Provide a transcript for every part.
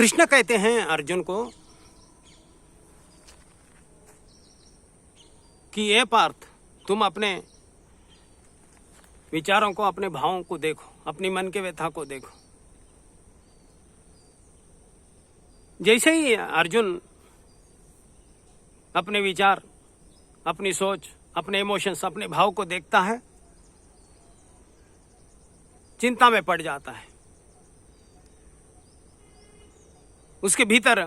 कृष्ण कहते हैं अर्जुन को कि ये पार्थ, तुम अपने विचारों को, अपने भावों को देखो, अपनी मन के व्यथा को देखो। जैसे ही अर्जुन अपने विचार, अपनी सोच, अपने इमोशंस, अपने भाव को देखता है, चिंता में पड़ जाता है। उसके भीतर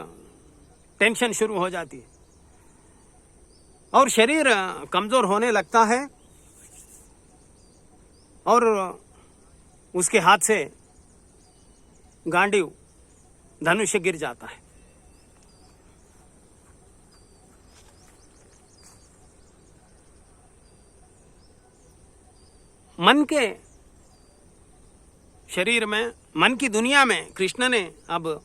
टेंशन शुरू हो जाती है और शरीर कमजोर होने लगता है और उसके हाथ से गांडीव, धनुष गिर जाता है। मन के शरीर में, मन की दुनिया में कृष्ण ने अब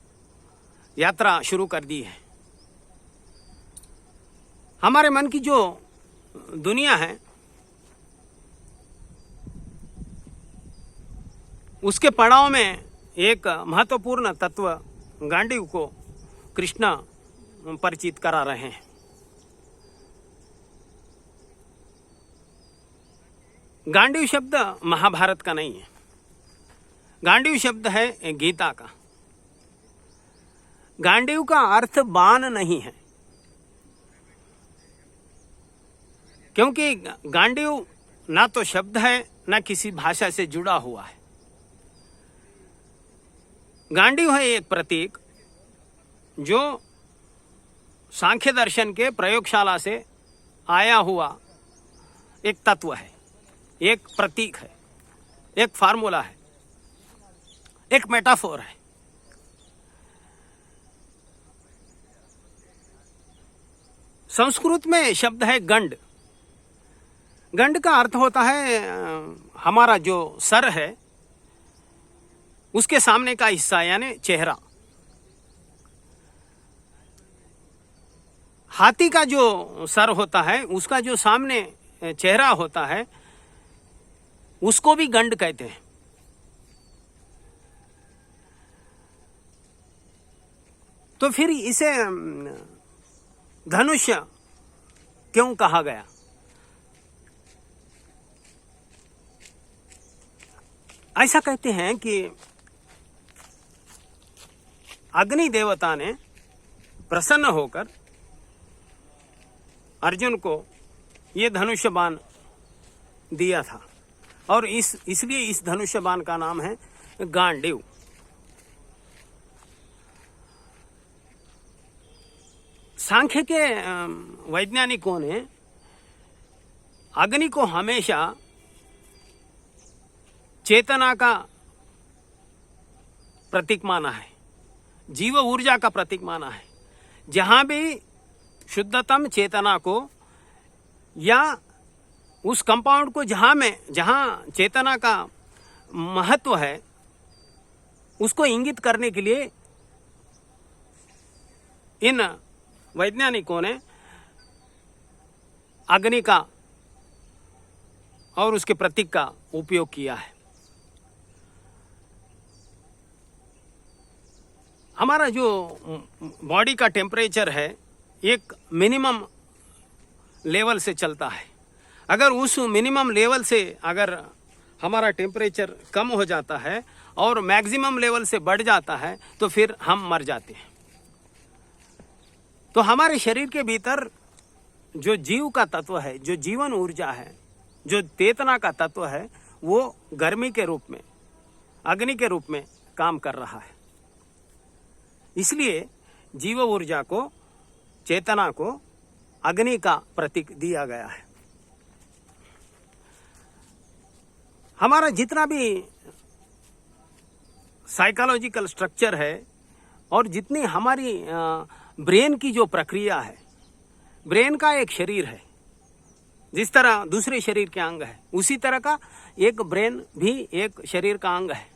यात्रा शुरू कर दी है। हमारे मन की जो दुनिया है उसके पड़ाव में एक महत्वपूर्ण तत्व गांडीव को कृष्ण परिचित करा रहे हैं। गांडीव शब्द महाभारत का नहीं है, गांडीव शब्द है गीता का। गांडीव का अर्थ बाण नहीं है, क्योंकि गांडीव ना तो शब्द है ना किसी भाषा से जुड़ा हुआ है। गांडीव है एक प्रतीक जो सांख्य दर्शन के प्रयोगशाला से आया हुआ एक तत्व है, एक प्रतीक है, एक फार्मूला है, एक मेटाफोर है। संस्कृत में शब्द है गंड। गंड का अर्थ होता है हमारा जो सर है उसके सामने का हिस्सा, यानी चेहरा। हाथी का जो सर होता है, उसका जो सामने चेहरा होता है, उसको भी गंड कहते हैं। तो फिर इसे धनुष क्यों कहा गया? ऐसा कहते हैं कि अग्नि देवता ने प्रसन्न होकर अर्जुन को ये धनुष बाण दिया था और इसलिए इस धनुष बाण का नाम है गांडीव। सांख्य के वैज्ञानिकों ने अग्नि को हमेशा चेतना का प्रतीक माना है, जीव ऊर्जा का प्रतीक माना है। जहां भी शुद्धतम चेतना को या उस कंपाउंड को जहां चेतना का महत्व है उसको इंगित करने के लिए इन वैज्ञानिकों ने अग्नि का और उसके प्रतीक का उपयोग किया है। हमारा जो बॉडी का टेम्परेचर है एक मिनिमम लेवल से चलता है। अगर उस मिनिमम लेवल से अगर हमारा टेम्परेचर कम हो जाता है और मैक्सिमम लेवल से बढ़ जाता है तो फिर हम मर जाते हैं। तो हमारे शरीर के भीतर जो जीव का तत्व है, जो जीवन ऊर्जा है, जो चेतना का तत्व है, वो गर्मी के रूप में, अग्नि के रूप में काम कर रहा है। इसलिए जीव ऊर्जा को, चेतना को अग्नि का प्रतीक दिया गया है। हमारा जितना भी साइकोलॉजिकल स्ट्रक्चर है और जितनी हमारी ब्रेन की जो प्रक्रिया है, ब्रेन का एक शरीर है, जिस तरह दूसरे शरीर के अंग है उसी तरह का एक ब्रेन भी एक शरीर का अंग है।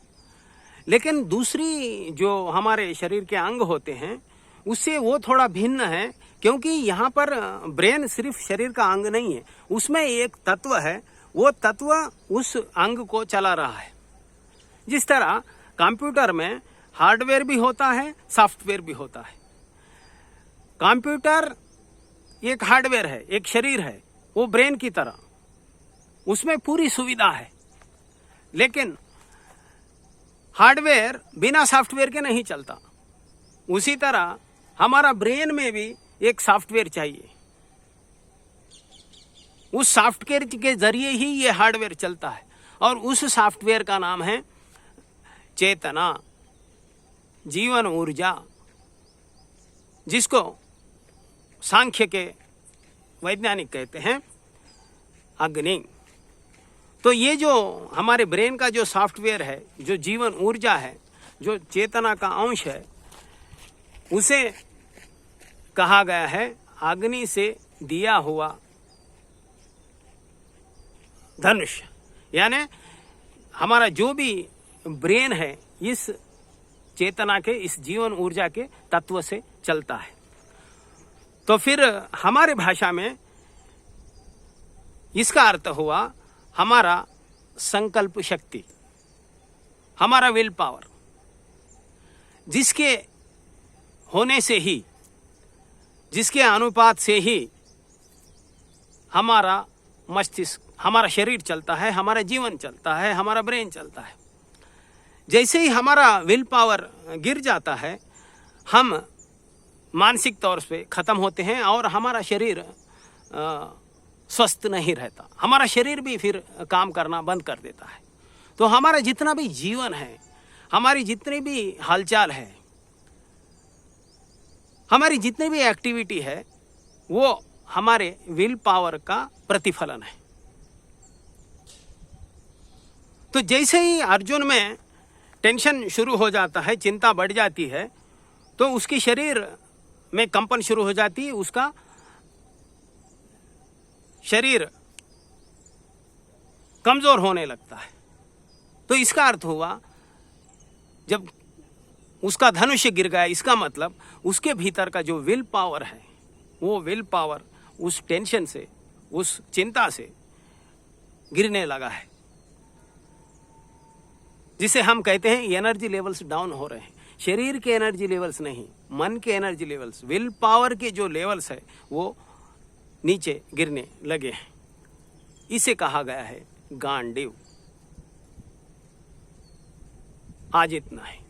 लेकिन दूसरी जो हमारे शरीर के अंग होते हैं उससे वो थोड़ा भिन्न है, क्योंकि यहाँ पर ब्रेन सिर्फ शरीर का अंग नहीं है, उसमें एक तत्व है, वो तत्व उस अंग को चला रहा है। जिस तरह कंप्यूटर में हार्डवेयर भी होता है, सॉफ्टवेयर भी होता है। कंप्यूटर एक हार्डवेयर है, एक शरीर है, वो ब्रेन की तरह, उसमें पूरी सुविधा है। लेकिन हार्डवेयर बिना सॉफ्टवेयर के नहीं चलता। उसी तरह हमारा ब्रेन में भी एक सॉफ्टवेयर चाहिए। उस सॉफ्टवेयर के जरिए ही ये हार्डवेयर चलता है, और उस सॉफ्टवेयर का नाम है चेतना, जीवन ऊर्जा, जिसको सांख्य के वैज्ञानिक कहते हैं अग्नि। तो ये जो हमारे ब्रेन का जो सॉफ्टवेयर है, जो जीवन ऊर्जा है, जो चेतना का अंश है, उसे कहा गया है अग्नि से दिया हुआ धनुष। यानी हमारा जो भी ब्रेन है इस चेतना के, इस जीवन ऊर्जा के तत्व से चलता है। तो फिर हमारे भाषा में इसका अर्थ हुआ हमारा संकल्प शक्ति, हमारा विल पावर, जिसके होने से ही, जिसके अनुपात से ही हमारा मस्तिष्क, हमारा शरीर चलता है, हमारा जीवन चलता है, हमारा ब्रेन चलता है। जैसे ही हमारा विल पावर गिर जाता है, हम मानसिक तौर पे खत्म होते हैं और हमारा शरीर स्वस्थ नहीं रहता। हमारा शरीर भी फिर काम करना बंद कर देता है। तो हमारा जितना भी जीवन है, हमारी जितनी भी हालचाल है, हमारी जितनी भी एक्टिविटी है, वो हमारे विल पावर का प्रतिफलन है। तो जैसे ही अर्जुन में टेंशन शुरू हो जाता है, चिंता बढ़ जाती है, तो उसके शरीर में कंपन शुरू हो जाती है, उसका शरीर कमजोर होने लगता है। तो इसका अर्थ हुआ जब उसका धनुष गिर गया, इसका मतलब उसके भीतर का जो विल पावर है, वो विल पावर उस टेंशन से, उस चिंता से गिरने लगा है, जिसे हम कहते हैं एनर्जी लेवल्स डाउन हो रहे हैं। शरीर के एनर्जी लेवल्स नहीं, मन के एनर्जी लेवल्स, विल पावर के जो लेवल्स है वो नीचे गिरने लगे हैं। इसे कहा गया है गांडीव। आज इतना है।